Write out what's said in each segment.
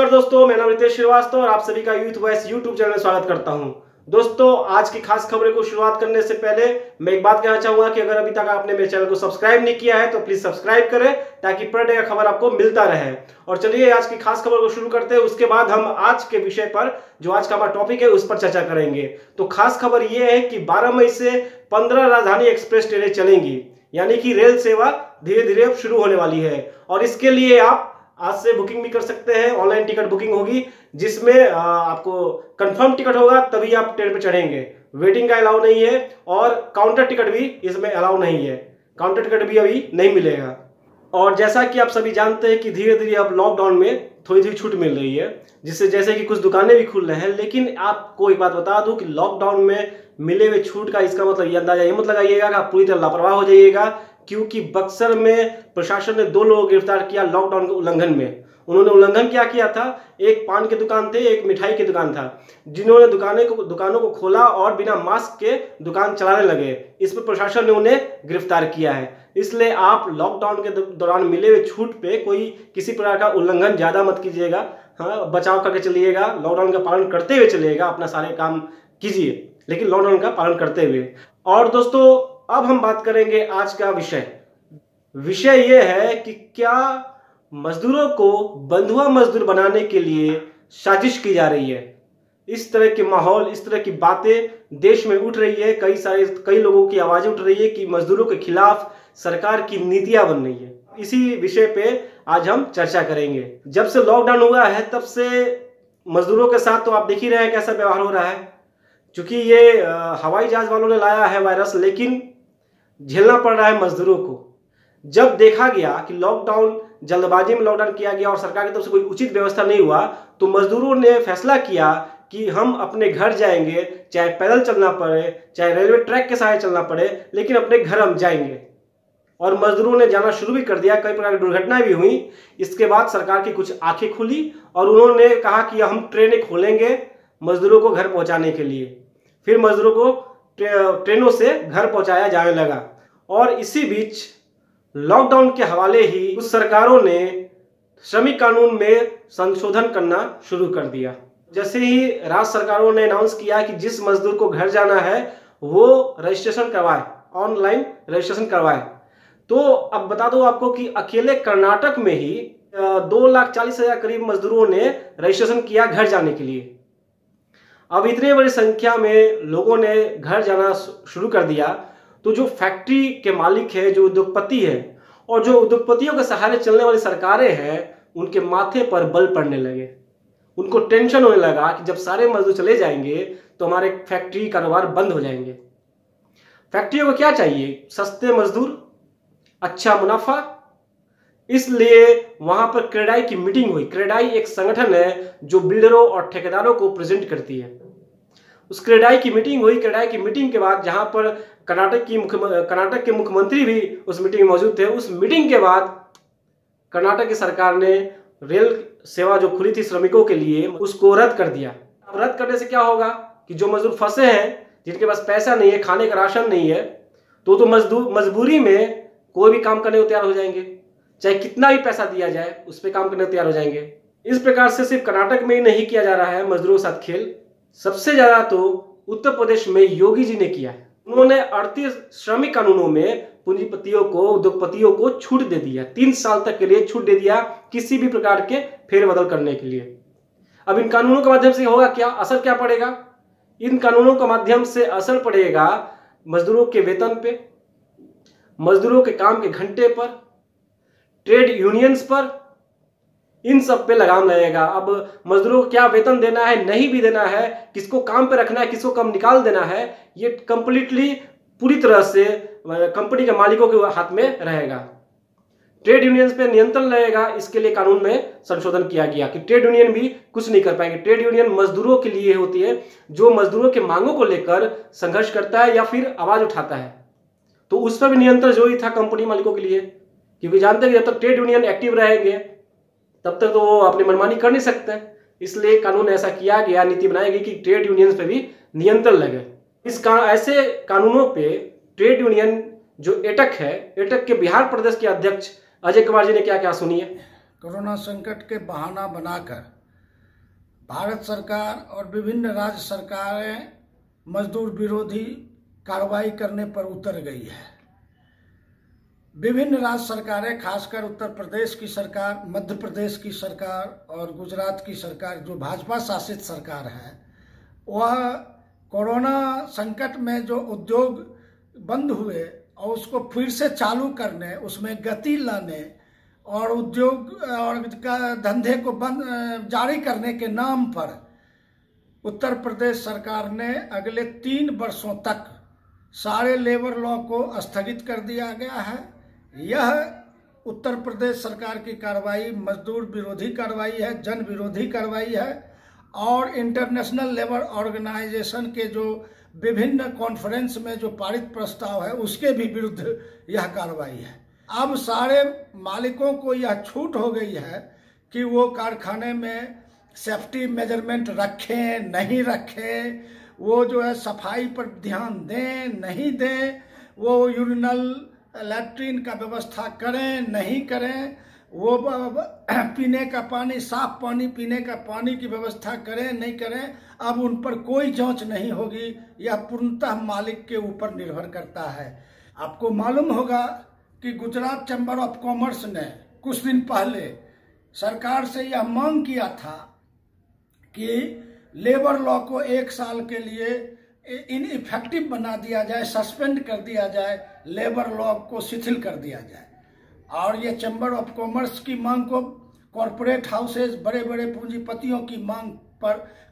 नमस्कार दोस्तों, मेरा नाम रितेश श्रीवास्तव और आप सभी का यूथ वॉइस यूट्यूब चैनल में स्वागत करता हूं। दोस्तों, आज की खास खबरें को शुरुआत करने से पहले मैं एक बात कहना चाहूंगा कि अगर अभी तक आपने मेरे चैनल को सब्सक्राइब नहीं किया है तो प्लीज सब्सक्राइब करें ताकि पर डे का खबर आपको मिलता रहे। और चलिए आज की खास खबर को शुरू करते हैं, उसके बाद हम आज के विषय पर जो आज का हमारा टॉपिक है उस पर चर्चा करेंगे। तो खास खबर यह है कि 12 मई से 15 राजधानी एक्सप्रेस ट्रेनें चलेंगी, यानी कि रेल सेवा धीरे धीरे अब शुरू होने वाली है। और इसके लिए आप आज से बुकिंग भी कर सकते हैं। ऑनलाइन टिकट बुकिंग होगी जिसमें आपको कंफर्म टिकट होगा तभी आप ट्रेन पर चढ़ेंगे। वेटिंग का अलाउ नहीं है और काउंटर टिकट भी इसमें अलाउ नहीं है। काउंटर टिकट भी अभी नहीं मिलेगा। और जैसा कि आप सभी जानते हैं कि धीरे धीरे अब लॉकडाउन में थोड़ी थोड़ी छूट मिल रही है, जिससे जैसे कि कुछ दुकानें भी खुल रहे हैं। लेकिन आपको एक बात बता दूं कि लॉकडाउन में मिले हुए छूट का इसका मतलब ये अंदाजा ये मत लगाइएगा कि आप पूरी तरह लापरवाह हो जाइएगा, क्योंकि बक्सर में प्रशासन ने 2 लोगों को गिरफ्तार किया लॉकडाउन के उल्लंघन में। उन्होंने उल्लंघन क्या किया था? एक पान की दुकान थे, एक मिठाई की दुकान था, जिन्होंने दुकानों को खोला और बिना मास्क के दुकान चलाने लगे। इस पर प्रशासन ने उन्हें गिरफ्तार किया है। इसलिए आप लॉकडाउन के दौरान मिले हुए छूट पे कोई किसी प्रकार का उल्लंघन ज्यादा मत कीजिएगा। हाँ, बचाव करके चलिएगा, लॉकडाउन का पालन करते हुए चलिएगा, अपना सारे काम कीजिए लेकिन लॉकडाउन का पालन करते हुए। और दोस्तों, अब हम बात करेंगे आज का विषय यह है कि क्या मजदूरों को बंधुआ मजदूर बनाने के लिए साजिश की जा रही है। इस तरह के माहौल, इस तरह की बातें देश में उठ रही है। कई लोगों की आवाजें उठ रही है कि मजदूरों के खिलाफ सरकार की नीतियां बन रही है। इसी विषय पे आज हम चर्चा करेंगे। जब से लॉकडाउन हुआ है तब से मजदूरों के साथ तो आप देख ही रहे हैं कैसा व्यवहार हो रहा है। क्योंकि ये हवाई जहाज वालों ने लाया है वायरस, लेकिन झेलना पड़ रहा है मजदूरों को। जब देखा गया कि लॉकडाउन जल्दबाजी में लॉकडाउन किया गया और सरकार की तरफ से कोई उचित व्यवस्था नहीं हुआ, तो मजदूरों ने फैसला किया कि हम अपने घर जाएंगे, चाहे पैदल चलना पड़े, चाहे रेलवे ट्रैक के सहारे चलना पड़े, लेकिन अपने घर हम जाएंगे। और मजदूरों ने जाना शुरू भी कर दिया। कई प्रकार की दुर्घटनाएं भी हुई। इसके बाद सरकार की कुछ आंखें खुली और उन्होंने कहा कि हम ट्रेनें खोलेंगे मजदूरों को घर पहुंचाने के लिए। फिर मजदूरों को ट्रेनों से घर पहुंचाया जाने लगा। और इसी बीच लॉकडाउन के हवाले ही कुछ सरकारों ने श्रमिक कानून में संशोधन करना शुरू कर दिया। जैसे ही राज्य सरकारों ने अनाउंस किया कि जिस मजदूर को घर जाना है वो रजिस्ट्रेशन करवाए, ऑनलाइन रजिस्ट्रेशन करवाए। तो अब बता दो आपको कि अकेले कर्नाटक में ही 2,40,000 करीब मजदूरों ने रजिस्ट्रेशन किया घर जाने के लिए। अब इतने बड़ी संख्या में लोगों ने घर जाना शुरू कर दिया, तो जो फैक्ट्री के मालिक है, जो उद्योगपति है और जो उद्योगपतियों के सहारे चलने वाली सरकारें हैं, उनके माथे पर बल पड़ने लगे। उनको टेंशन होने लगा कि जब सारे मजदूर चले जाएंगे तो हमारे फैक्ट्री कारोबार बंद हो जाएंगे। फैक्ट्रियों को क्या चाहिए? सस्ते मजदूर, अच्छा मुनाफा। इसलिए वहां पर क्रेडाई की मीटिंग हुई। क्रेडाई एक संगठन है जो बिल्डरों और ठेकेदारों को प्रेजेंट करती है। उस क्रेडाई की मीटिंग हुई। क्रेडाई की मीटिंग के बाद जहां पर कर्नाटक के मुख्यमंत्री भी उस मीटिंग में मौजूद थे। उस मीटिंग के बाद कर्नाटक की सरकार ने रेल सेवा जो खुली थी श्रमिकों के लिए, उसको रद्द कर दिया। अब रद्द करने से क्या होगा कि जो मजदूर फंसे हैं, जिनके पास पैसा नहीं है, खाने का राशन नहीं है, तो मजबूरी में कोई भी काम करने को तैयार हो जाएंगे। चाहे कितना भी पैसा दिया जाए उस पर काम करने को तैयार हो जाएंगे। इस प्रकार से सिर्फ कर्नाटक में ही नहीं किया जा रहा है मजदूरों के साथ खेल। सबसे ज्यादा तो उत्तर प्रदेश में योगी जी ने किया है। उन्होंने 38 श्रमिक कानूनों में पूंजीपतियों को, उद्योगपतियों को छूट दे दिया। 3 साल तक के लिए छूट दे दिया किसी भी प्रकार के फेरबदल करने के लिए। अब इन कानूनों के माध्यम से होगा क्या, असर क्या पड़ेगा? इन कानूनों के माध्यम से असर पड़ेगा मजदूरों के वेतन पे, मजदूरों के काम के घंटे पर, ट्रेड यूनियंस पर, इन सब पे लगाम लगेगा। अब मजदूरों को क्या वेतन देना है, नहीं भी देना है, किसको काम पे रखना है, किसको कम निकाल देना है, ये कंप्लीटली पूरी तरह से कंपनी के मालिकों के हाथ में रहेगा। ट्रेड यूनियंस पे नियंत्रण रहेगा। इसके लिए कानून में संशोधन किया गया कि ट्रेड यूनियन भी कुछ नहीं कर पाएंगे। ट्रेड यूनियन मजदूरों के लिए होती है जो मजदूरों के मांगों को लेकर संघर्ष करता है या फिर आवाज उठाता है। तो उस पर भी नियंत्रण जरूरी था कंपनी मालिकों के लिए, क्योंकि जानते हैं कि जब तक ट्रेड यूनियन एक्टिव रहेंगे तब तक तो वो अपनी मनमानी कर नहीं सकते। इसलिए कानून ऐसा किया गया, नीति बनाई गई कि ट्रेड यूनियंस पे भी नियंत्रण लगे। ऐसे कानूनों पे ट्रेड यूनियन जो एटक है, एटक के बिहार प्रदेश के अध्यक्ष अजय कुमार जी ने क्या क्या सुनिए। कोरोना संकट के बहाना बनाकर भारत सरकार और विभिन्न राज्य सरकारें मजदूर विरोधी कार्रवाई करने पर उतर गई है। विभिन्न राज्य सरकारें, खासकर उत्तर प्रदेश की सरकार, मध्य प्रदेश की सरकार और गुजरात की सरकार, जो भाजपा शासित सरकार है, वह कोरोना संकट में जो उद्योग बंद हुए और उसको फिर से चालू करने, उसमें गति लाने और उद्योग और का धंधे को बंद जारी करने के नाम पर उत्तर प्रदेश सरकार ने अगले 3 वर्षों तक सारे लेबर लॉ को स्थगित कर दिया गया है। यह उत्तर प्रदेश सरकार की कार्रवाई मजदूर विरोधी कार्रवाई है, जन विरोधी कार्रवाई है और इंटरनेशनल लेबर ऑर्गेनाइजेशन के जो विभिन्न कॉन्फ्रेंस में जो पारित प्रस्ताव है उसके भी विरुद्ध यह कार्रवाई है। अब सारे मालिकों को यह छूट हो गई है कि वो कारखाने में सेफ्टी मेजरमेंट रखें नहीं रखें, वो जो है सफाई पर ध्यान दें नहीं दें, वो यूरिनल लैट्रिन का व्यवस्था करें नहीं करें, वो पीने का पानी, साफ पानी पीने का पानी की व्यवस्था करें नहीं करें, अब उन पर कोई जांच नहीं होगी। यह पूर्णतः मालिक के ऊपर निर्भर करता है। आपको मालूम होगा कि गुजरात चैम्बर ऑफ कॉमर्स ने कुछ दिन पहले सरकार से यह मांग किया था कि लेबर लॉ को 1 साल के लिए इनइफेक्टिव बना दिया जाए, सस्पेंड कर दिया जाए, लेबर लॉ को शिथिल कर दिया जाए। और ये चैम्बर ऑफ कॉमर्स की मांग को कॉरपोरेट हाउसेज, बड़े बड़े पूंजीपतियों की मांग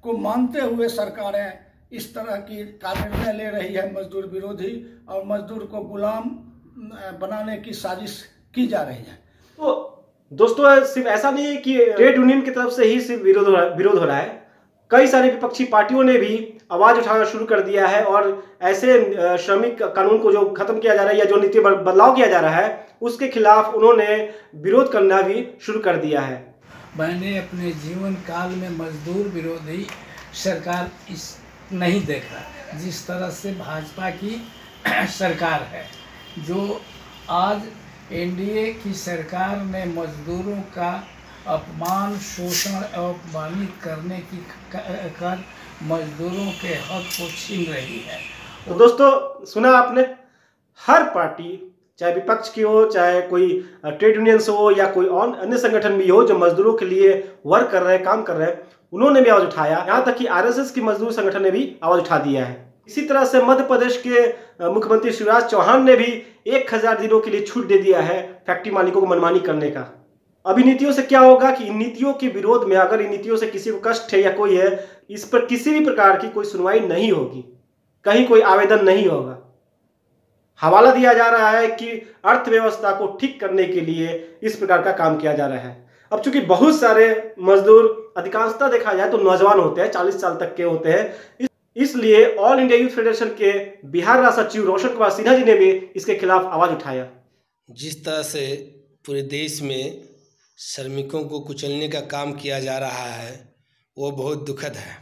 को मानते हुए सरकारें इस तरह की निर्णय ले रही है मजदूर विरोधी, और मजदूर को गुलाम बनाने की साजिश की जा रही है। तो दोस्तों, सिर्फ ऐसा नहीं है कि ट्रेड यूनियन की तरफ से ही सिर्फ विरोध हो रहा है, कई सारी विपक्षी पार्टियों ने भी आवाज उठाना शुरू कर दिया है और ऐसे श्रमिक कानून को जो खत्म किया जा रहा है या जो नीति बदलाव किया जा रहा है उसके खिलाफ उन्होंने विरोध करना भी शुरू कर दिया है। मैंने अपने जीवन काल में मजदूर विरोधी सरकार नहीं देखा जिस तरह से भाजपा की सरकार है। जो आज एनडीए की सरकार ने मजदूरों का अपमान, शोषण, अपमानित करने की कर मजदूरों के हक को छीन रही है। तो दोस्तों, सुना आपने, हर पार्टी, चाहे विपक्ष की हो, चाहे कोई ट्रेड यूनियंस हो या कोई और अन्य संगठन भी हो जो मजदूरों के लिए वर्क कर रहे हैं, काम कर रहे हैं, उन्होंने भी आवाज उठाया। यहाँ तक कि आरएसएस की मजदूर संगठन ने भी आवाज उठा दिया है। इसी तरह से मध्य प्रदेश के मुख्यमंत्री शिवराज चौहान ने भी 1000 दिनों के लिए छूट दे दिया है फैक्ट्री मालिकों को मनमानी करने का। अब इन नीतियों से क्या होगा कि इन नीतियों के विरोध में, अगर इन नीतियों से किसी को कष्ट है या कोई है, इस पर किसी भी प्रकार की कोई सुनवाई नहीं होगी, कहीं कोई आवेदन नहीं होगा। हवाला दिया जा रहा है कि अर्थव्यवस्था को ठीक करने के लिए इस प्रकार का काम किया जा रहा है। अब चूंकि बहुत सारे मजदूर, अधिकांशतः देखा जाए तो नौजवान होते हैं, 40 साल तक के होते हैं, इसलिए ऑल इंडिया यूथ फेडरेशन के बिहार राज्य सचिव रोशन कुमार सिन्हा जी ने भी इसके खिलाफ आवाज उठाया। जिस तरह से पूरे देश में श्रमिकों को कुचलने का काम किया जा रहा है वो बहुत दुखद है,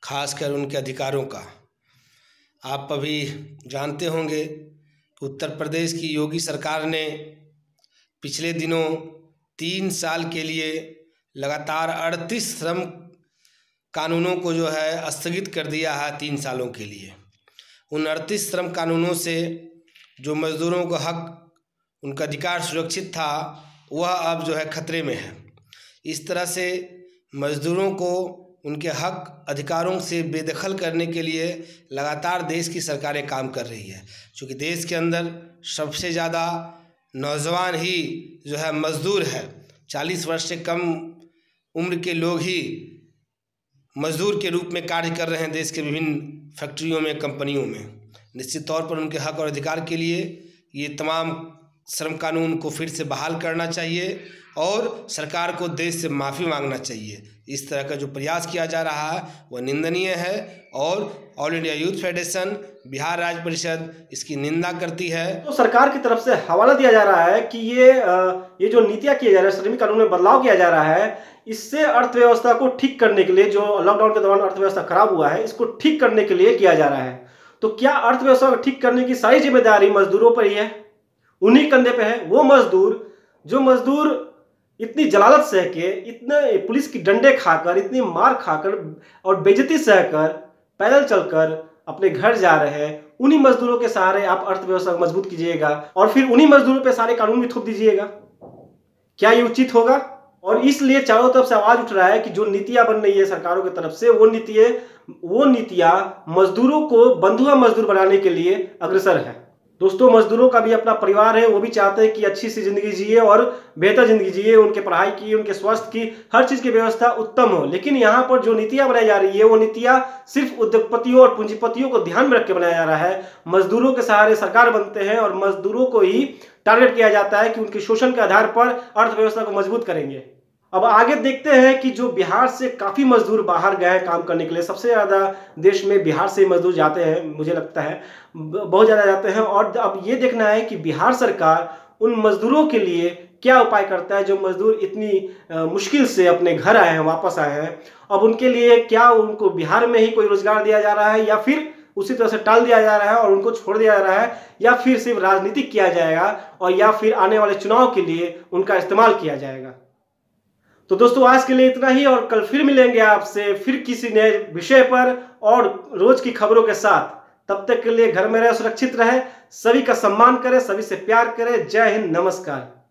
खासकर उनके अधिकारों का। आप अभी जानते होंगे कि उत्तर प्रदेश की योगी सरकार ने पिछले दिनों 3 साल के लिए लगातार 38 श्रम कानूनों को जो है स्थगित कर दिया है 3 सालों के लिए। उन 38 श्रम कानूनों से जो मजदूरों का हक, उनका अधिकार सुरक्षित था, वह अब जो है खतरे में है। इस तरह से मजदूरों को उनके हक, अधिकारों से बेदखल करने के लिए लगातार देश की सरकारें काम कर रही है। क्योंकि देश के अंदर सबसे ज़्यादा नौजवान ही जो है मजदूर है, 40 वर्ष से कम उम्र के लोग ही मजदूर के रूप में कार्य कर रहे हैं देश के विभिन्न फैक्ट्रियों में, कंपनियों में। निश्चित तौर पर उनके हक और अधिकार के लिए ये तमाम श्रम कानून को फिर से बहाल करना चाहिए और सरकार को देश से माफ़ी मांगना चाहिए। इस तरह का जो प्रयास किया जा रहा है वह निंदनीय है और all India youth federation, Bihar राज्य परिषद इसकी निंदा करती है। तो सरकार की तरफ से हवाला दिया जा रहा है कि ये जो नीतियां किए जा रहे हैं, श्रमिक कानून में बदलाव किया जा रहा है, इससे अर्थव्यवस्था को ठीक करने के लिए, जो लॉकडाउन के दौरान अर्थव्यवस्था खराब हुआ है, इसको ठीक करने के लिए किया जा रहा है। तो क्या अर्थव्यवस्था को ठीक करने की सारी जिम्मेदारी मजदूरों पर ही है? उन्हीं कंधे पे है। वो मजदूर जो मजदूर इतनी जलालत सह के, इतने पुलिस की डंडे खाकर, इतनी मार खाकर और बेइज्जती सहकर पैदल चलकर अपने घर जा रहे हैं, उन्हीं मजदूरों के सहारे आप अर्थव्यवस्था को मजबूत कीजिएगा और फिर उन्हीं मजदूरों पे सारे कानून भी थोप दीजिएगा? क्या ये उचित होगा? और इसलिए चारों तरफ से आवाज उठ रहा है कि जो नीतियां बन रही है सरकारों की तरफ से, वो नीतियां मजदूरों को बंधुआ मजदूर बनाने के लिए अग्रसर है। दोस्तों, मजदूरों का भी अपना परिवार है, वो भी चाहते हैं कि अच्छी सी जिंदगी जिए और बेहतर जिंदगी जिए, उनके पढ़ाई की, उनके स्वास्थ्य की, हर चीज की व्यवस्था उत्तम हो। लेकिन यहाँ पर जो नीतियां बनाई जा रही है, वो नीतियां सिर्फ उद्योगपतियों और पूंजीपतियों को ध्यान में रख के बनाया जा रहा है। मजदूरों के सहारे सरकार बनते हैं और मजदूरों को ही टारगेट किया जाता है कि उनके शोषण के आधार पर अर्थव्यवस्था को मजबूत करेंगे। अब आगे देखते हैं कि जो बिहार से काफी मजदूर बाहर गए हैं काम करने के लिए, सबसे ज्यादा देश में बिहार से मजदूर जाते हैं, मुझे लगता है बहुत ज्यादा जाते हैं। और अब ये देखना है कि बिहार सरकार उन मजदूरों के लिए क्या उपाय करता है, जो मजदूर इतनी मुश्किल से अपने घर आए हैं, वापस आए हैं। अब उनके लिए क्या उनको बिहार में ही कोई रोजगार दिया जा रहा है, या फिर उसी तरह से टाल दिया जा रहा है और उनको छोड़ दिया जा रहा है, या फिर सिर्फ राजनीतिक किया जाएगा, और या फिर आने वाले चुनाव के लिए उनका इस्तेमाल किया जाएगा। तो दोस्तों, आज के लिए इतना ही, और कल फिर मिलेंगे आपसे फिर किसी नए विषय पर और रोज की खबरों के साथ। तब तक के लिए घर में रहे, सुरक्षित रहे, सभी का सम्मान करें, सभी से प्यार करें। जय हिंद, नमस्कार।